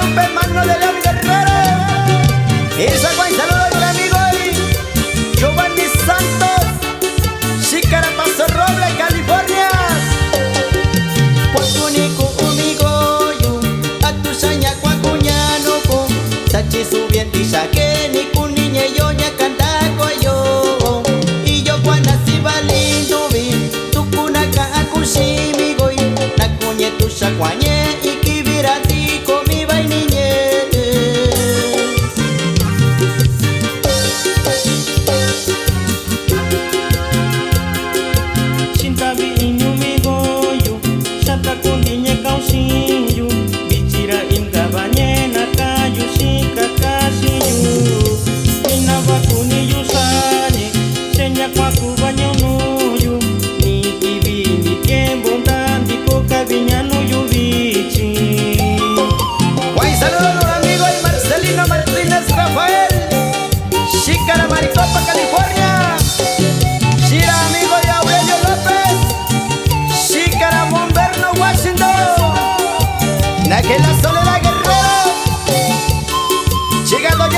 Guadalupe, Magno de León Guerrero. Esa guay saludo al amigo Giovanni Santos, Xícara Paso Roble, California. Cuacunico umigoyo, a tu saña cuacuñano po, sachi subiendo saque ni cuniña yo ya canta yo. Y yo cuando si valindo vi, tu cunaca acushimigo, na cuñe tu sacuañe y kibirati comi vainiñe. Cintabi inumigoyo, sata kundinya kausinyu, bichira imgabanye nakayu shika kasiyu. Inava kuniyu sanye, senya kwaku banyonuyu, ni kibi ni kembo ndandi koka viñanuyu bichi. Guay saludo al amigo Marcelino Martínez Rafael, Xícara Maricopa, California. Shira amigo de Aurelio López, Xícara Monverno, Washington. Naquela Soledad Guerrero, llegando